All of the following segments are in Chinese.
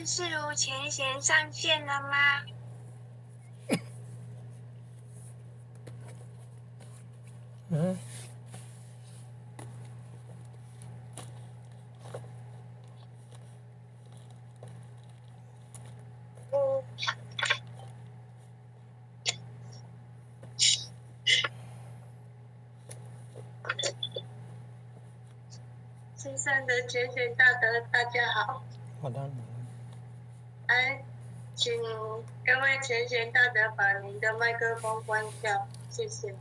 问世如前贤上线了吗？嗯，新生的前贤大德，大家好。好的。来，请各位前贤大德把您的麦克风关掉，谢谢。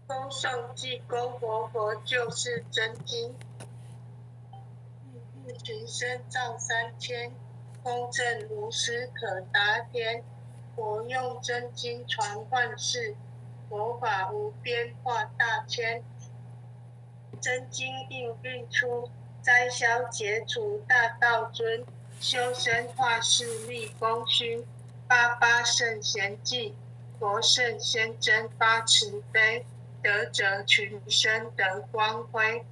恭受济公活佛救世真经，日群生造3000，公正无私可达天。佛用真经传万世，佛法无边化大千。真经应运出，灾消解除大道尊。修身化世立功勋，88圣贤记，佛圣先真发慈悲，德泽群生得光辉。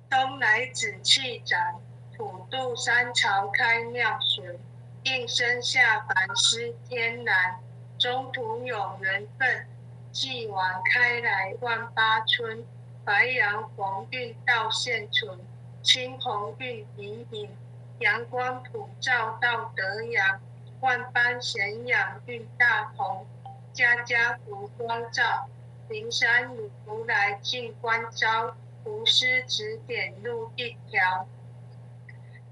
东来紫气展，普渡三朝开妙水，应身下凡施天然，中途有缘分，继往开来万八春。白杨红晕道现存，青红晕隐隐，阳光普照道德阳，万般咸养运大同，家家福光照，灵山如来尽关照，无师指点路一条。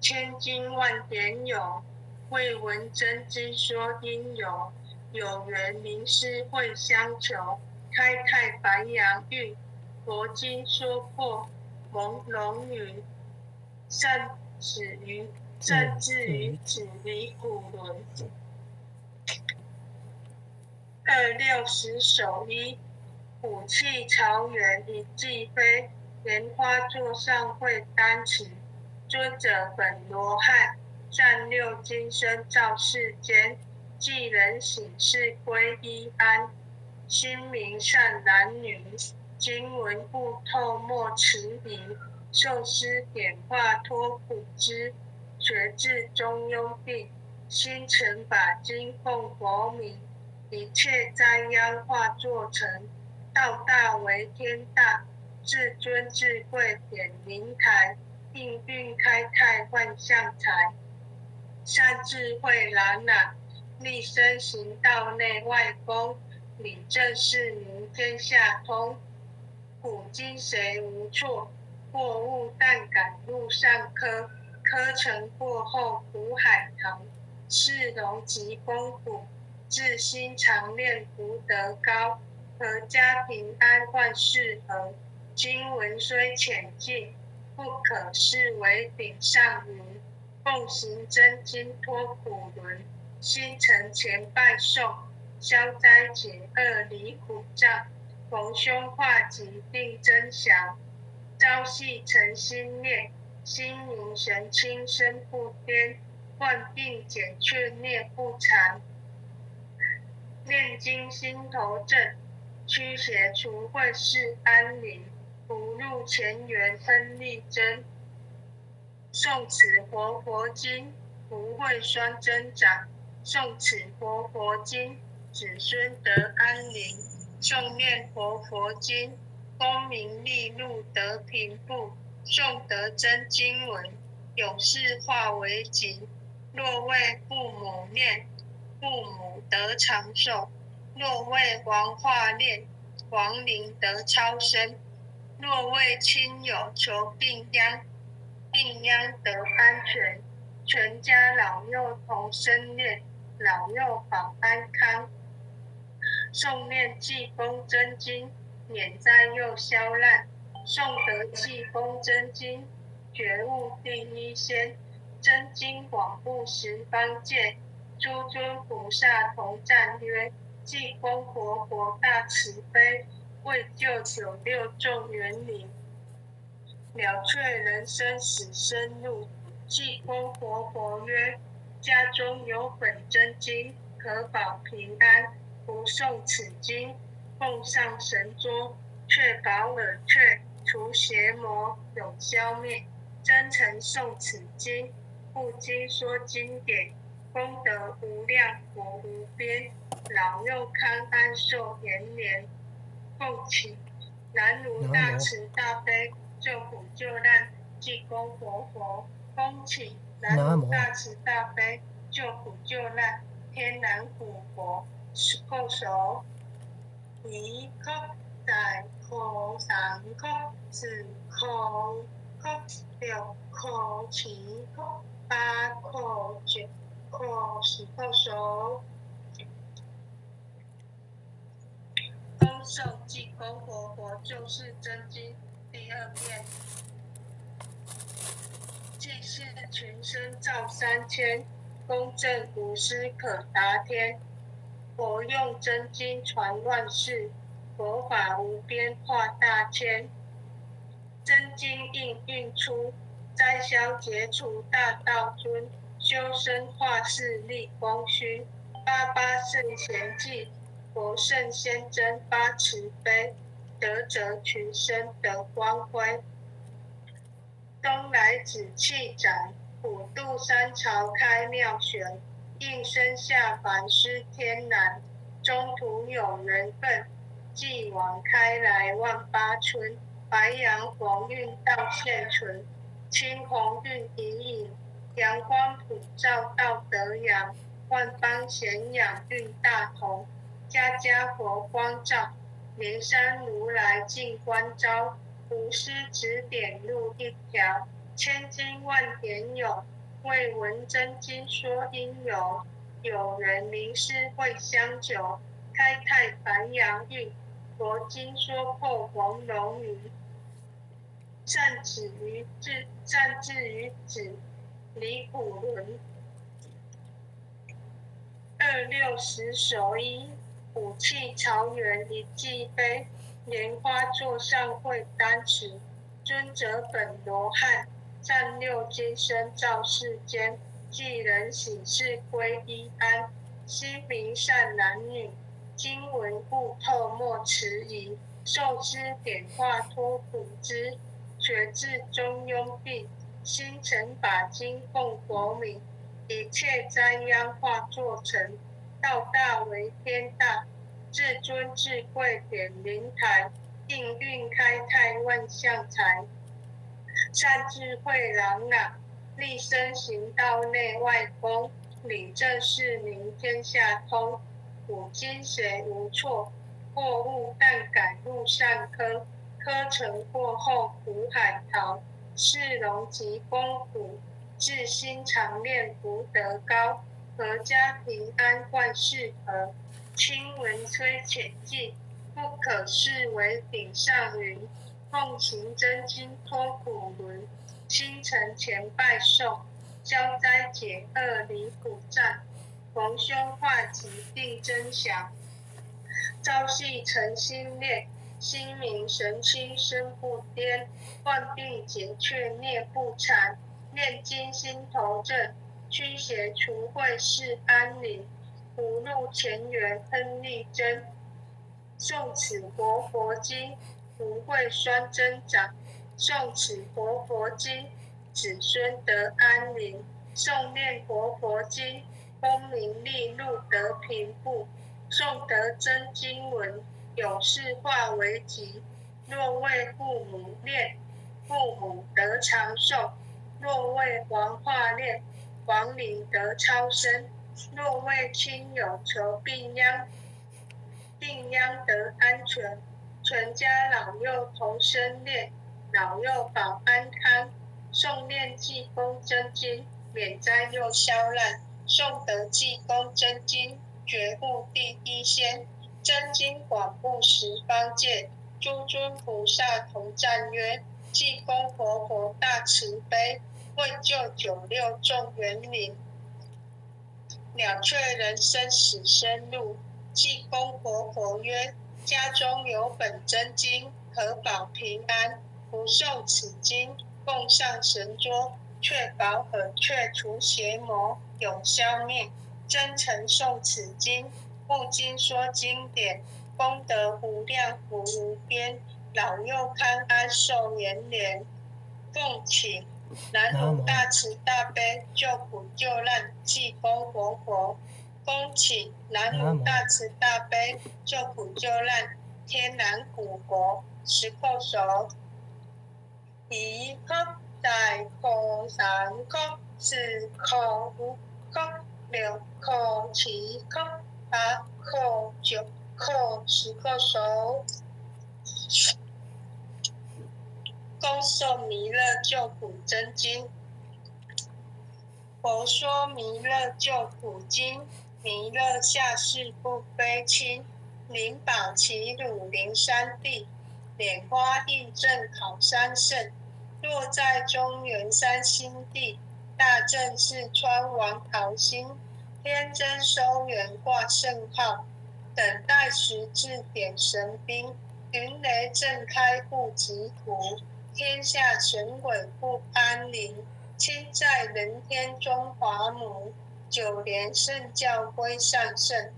千经万典有，未闻真经说因由，有缘名师会相求，开泰白杨运，佛经说破朦胧云，甚至于止离苦轮。260手一，虎气朝元一骑飞，莲花座上会丹池，尊者本罗汉，善六今生造世间，济人醒世归依安，心明善男女，经文悟透莫迟疑，受师点化脱苦知，学至中庸定，心诚把经奉佛名，一切灾殃化作成，道大为天大，至尊至贵显灵台，应运开泰万象财，善智慧朗朗，立身行道内外功，理正事明天下通。古今谁无错，过误但敢路上科，科成过后苦海棠，是龙极功苦，至心常念福德高，阖家平安万事和。经文虽浅近，不可视为顶上云，奉行真经脱苦轮，心诚前拜诵，消灾解厄离苦障，逢凶化吉定真祥，朝夕诚心念，心明神清身不颠，患病减却灭不残。念经心头正，驱邪除秽是安宁，不入前缘恩利真。诵此活佛经，福慧双增长；诵此活佛经，子孙得安宁。诵念活佛经，功名利禄得平复；诵得真经文，有事化为吉。若为父母念，父母得长寿；若为王化念，王灵得超生；若为亲友求病殃，病殃得安全，全家老幼同生念，老幼保安康。诵念济公真经，免灾又消难，宋德济公真经，觉悟第一仙。真经广布十方界，诸尊菩萨同赞曰：济公活佛大慈悲，为救九六众园林，了却人生死生路。济公活佛曰：家中有本真经，可保平安。不诵此经，奉上神桌，确保耳却，除邪魔，永消灭。真诚诵此经，不经说经典，功德无量，佛无边，老幼康安寿延年。奉请南无大慈大悲救苦救难济公活佛，恭请南无大慈大悲救苦救难天南普佛，叩首。一叩再叩三叩四叩五叩六叩七叩八叩九叩十叩首。恭诵济公活佛救世真经第2遍。济世群生造3000，公正无私可达天。佛用真经传万世，佛法无边化大千。真经应运出，灾消解除大道尊。修身化世立功勋，88圣贤记，佛圣先真发慈悲，德泽群生得光辉。东来紫气展，普渡三朝开妙玄，应身下凡施天难。中途有缘分，继往开来万八春。白杨红运到现存，青红运已隐，阳光普照到德阳。万邦咸养运大同，家家佛光照，连山如来尽关照。无师指点路一条，千经万典有，为闻真经说因由。有人名师会相久，开泰白杨运，佛经说破红龙云。善止于子，离苦轮。26首一，武器朝元一骑飞，莲花座上会丹池。尊者本罗汉，占6金身照世间。济人喜事归一安，心明善男女，经文悟透莫迟疑。受师点化脱苦知，学至中庸病，心诚把经供佛名。一切灾殃化作尘，道大为天大，至尊至贵点灵台，应运开泰万象财。善智慧朗朗，立身行道内外功，理正事明天下通。古今谁无错，过误但改入善科，科成过后苦海淘。是龙及公虎，至心常练福德高，阖家平安万事和。亲闻虽浅近，不可视为顶上云。奉行真经脱苦轮，心诚前拜受，消灾解厄离苦障，逢凶化吉定真祥。朝夕诚心练，心明神清身不颠，患病解却灭不缠。念经心头正，驱邪除秽是安宁。福禄前缘恩利真，诵此活佛经，福慧双增长。诵此活佛经，子孙得安宁。诵念活佛经，功名利禄得平复。诵得真经文，有事化为吉。若为父母念，父母得长寿；若为王化念，王灵得超生；若为亲友求病殃，病殃得安全。全家老幼同生念，老幼保安康。诵念济公真经，免灾又消难。诵得济公真经，觉悟第一仙。真经广布十方界，诸尊菩萨同赞曰：济公活佛大慈悲，为救九六众园林，了却人生死生路。济公活佛曰：家中有本真经，可保平安。不诵此经，供上神桌，却保耳，却除邪魔，永消灭。真诚诵此经，不经说经典，功德无量福无边，老幼康安寿延年。奉请南无大慈大悲救苦救难济公活佛，恭请南无大慈大悲救苦救难天南古国石叩首。一叩再叩三叩四叩五叩六叩七叩八叩九叩石叩首。恭诵弥勒救苦真经。佛说弥勒救苦经，弥勒下世不非亲，灵宝齐鲁灵山地，莲花印证考三圣。若在中原山心地，大正四川王桃心，天真收圆挂圣号，等待时至点神兵，云雷震开不及图，天下神鬼不安宁。亲在人天中华母，九莲圣教归上圣，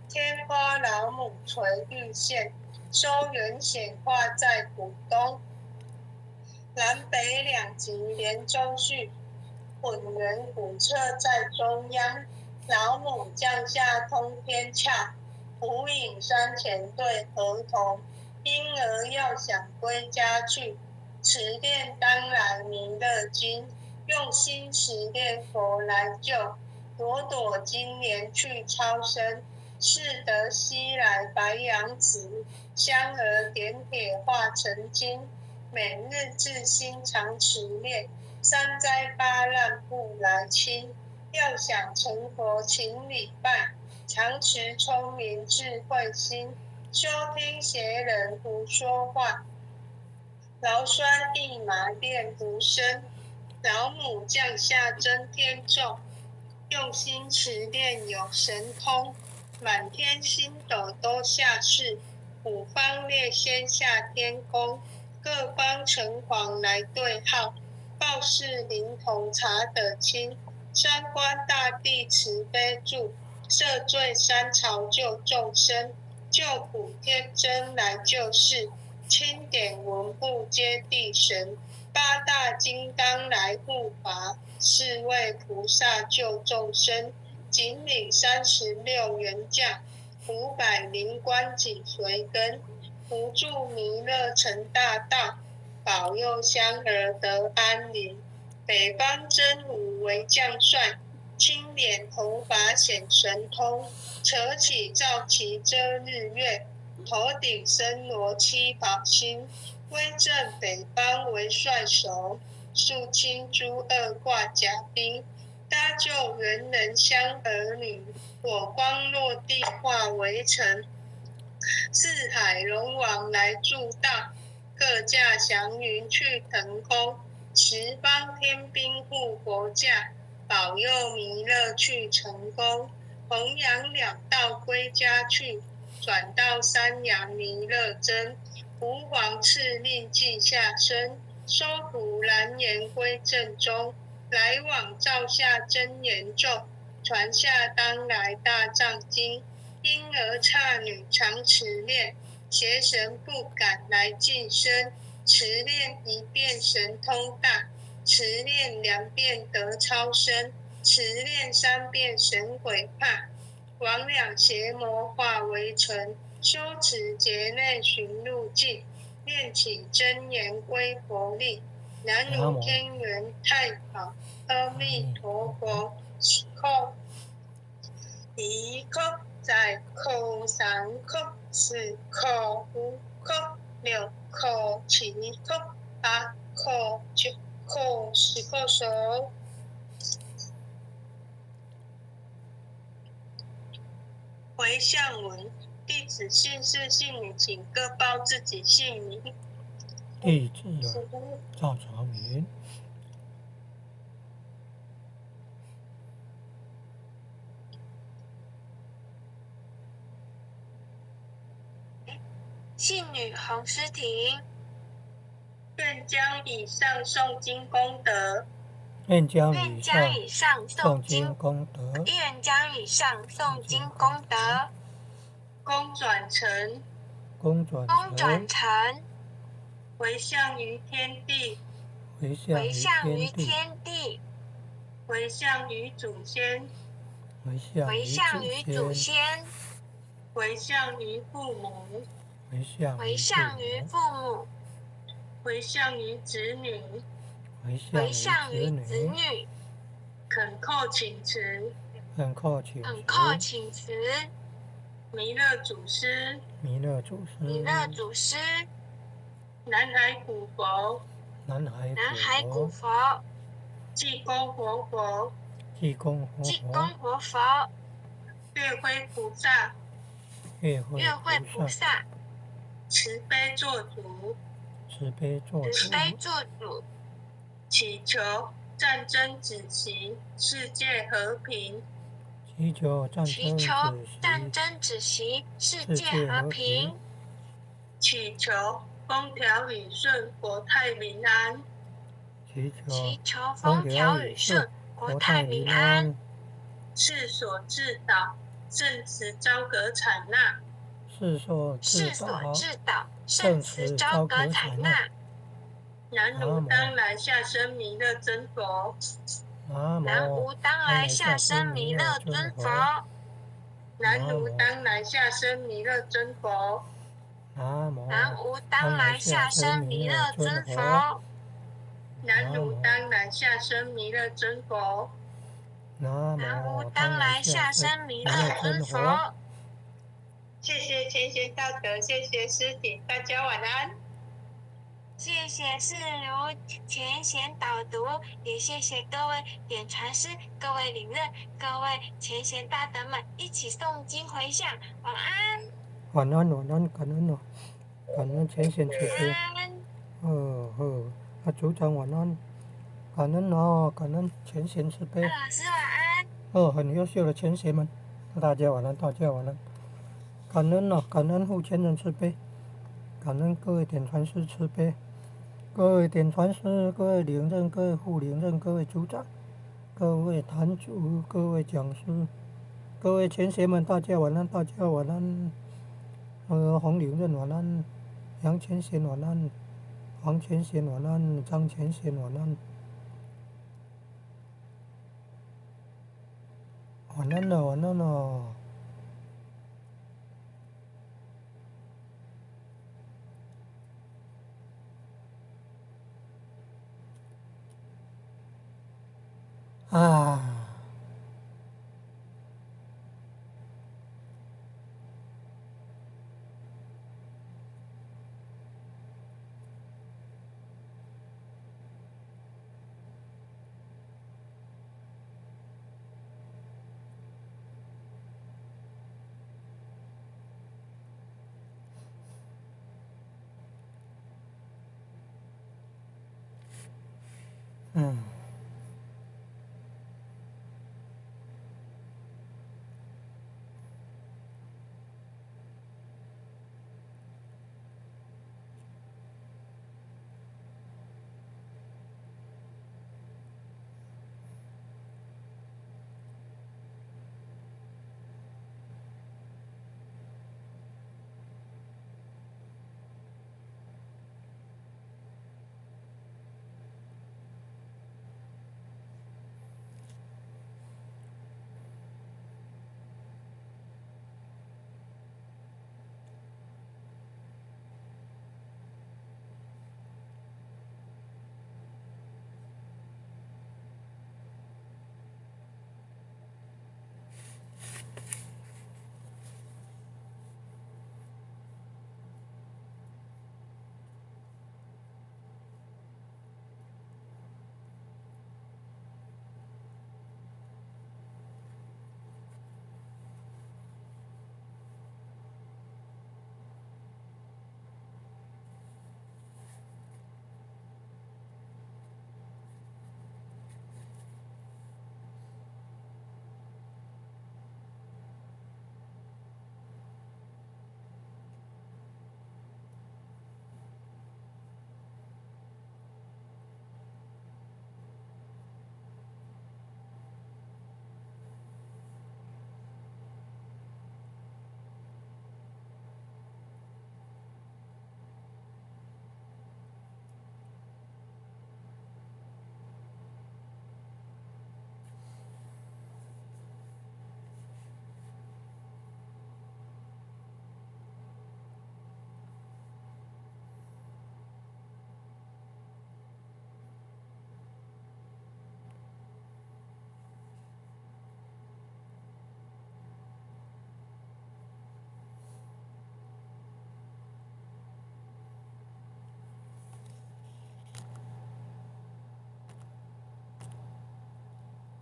天花老母垂玉线，收圆显化在古东，南北两极连中续，混元古彻在中央，老母降下通天窍，无影山前对儿童，婴儿要想归家去，持念当来弥勒经，用心持念佛来救，朵朵金莲去超生，是得西来白羊子，香儿点铁化成金，每日自心常持念，三灾八难不来侵，要想成佛请礼拜，常持聪明智慧心，休听邪人胡说话，劳酸一马练无声，老母降下真天咒，用心持念有神通，满天星斗都下世，五方列仙下天宫，各方城隍来对号，报事灵童查得清，三官大帝慈悲助，赦罪三朝救众生，救苦天真来救世，钦点文部接地神，八大金刚来护法，四位菩萨救众生，仅领36元将，500灵官紧随跟，扶助弥勒成大道，保佑香儿得安宁。北方真武为将帅，青脸头发显神通，扯起皂旗遮日月，头顶森罗七宝星，威震北方为帅首，肃清诸恶挂甲兵，搭救猿人香儿女，火光落地化为尘，四海龙王来助道，各驾祥云去腾空，十方天兵护国驾，保佑弥勒去成功，弘扬两道归家去，转到三阳弥勒真，吾皇敕令记下生，收服蓝颜归正中，来往照下真言咒，传下当来大藏经，婴儿刹女常持念，邪神不敢来近身，持念一遍神通大，持念2遍得超生，持念3遍神鬼怕，魍魉邪魔化为尘，修持劫内寻路径，念起真言归佛力，南无天元太保阿弥陀佛。一叩再叩三叩四叩五叩六叩七叩八叩九叩10叩首。回向文：地址、姓氏、姓名，请各报自己姓名。地址赵朝云。姓女洪诗婷，愿将以上诵经功德，愿将以上诵经功德，愿将以上诵经功德，功转成，回向于天地，回向于祖先，回向于父母，回向于子女，恳叩请辞，弥勒祖师，南海古佛，济公活佛，月辉菩萨，慈悲做主，祈求战争止息，世界和平，祈求战争止息，世界和平。祈求风调雨顺，国泰民安。世所至岛，圣慈昭格采纳。南无当来下生弥勒真佛。南无当来下生弥勒真佛。南无当来下生弥勒真佛。南无当来下生弥勒真佛。南无当来下生弥勒真佛。南无当来下生弥勒真佛。谢谢前贤道德，谢谢师姐，大家晚安。谢谢世如前贤导读，也谢谢各位点传师、各位领任、各位前贤大德们一起诵经回向。晚安。晚安，感恩感恩前贤慈悲。组长晚安，感恩前贤慈悲。老师晚安。很优秀的前贤们，大家晚安。感恩护前人慈悲，感恩各位点传师慈悲。各位点传师、各位领任、各位副领任、各位组长、各位坛主、各位讲师、各位前贤们，大家晚安。洪领任晚安，杨前贤晚安，黄前贤晚安，张前贤晚安。晚安了。